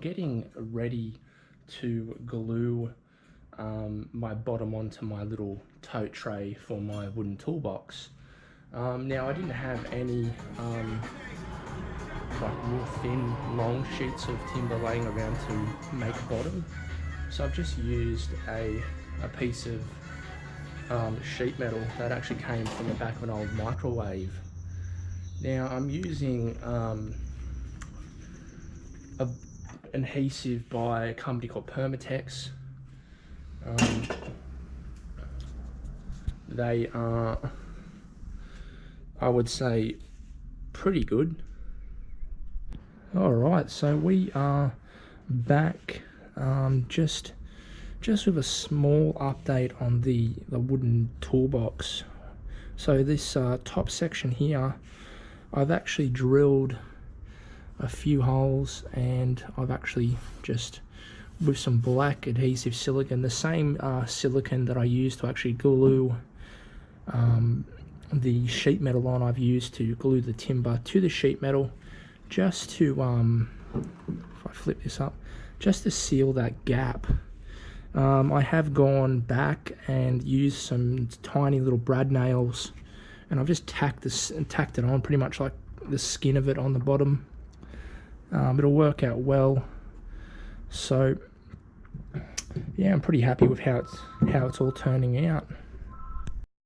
getting ready to glue my bottom onto my little tote tray for my wooden toolbox. Now I didn't have any like real thin long sheets of timber laying around to make a bottom, so I've just used a piece of sheet metal that actually came from the back of an old microwave. Now I'm using an adhesive by a company called Permatex. They are, I would say, pretty good. Alright, so we are back just with a small update on the wooden toolbox. So this top section here, I've actually drilled a few holes, and I've actually just, with some black adhesive silicone, the same silicone that I used to actually glue the sheet metal on, I've used to glue the timber to the sheet metal, just to, if I flip this up, just to seal that gap. I have gone back and used some tiny little brad nails, and I've just tacked it on pretty much like the skin of it on the bottom. It'll work out well. So yeah, I'm pretty happy with how it's all turning out.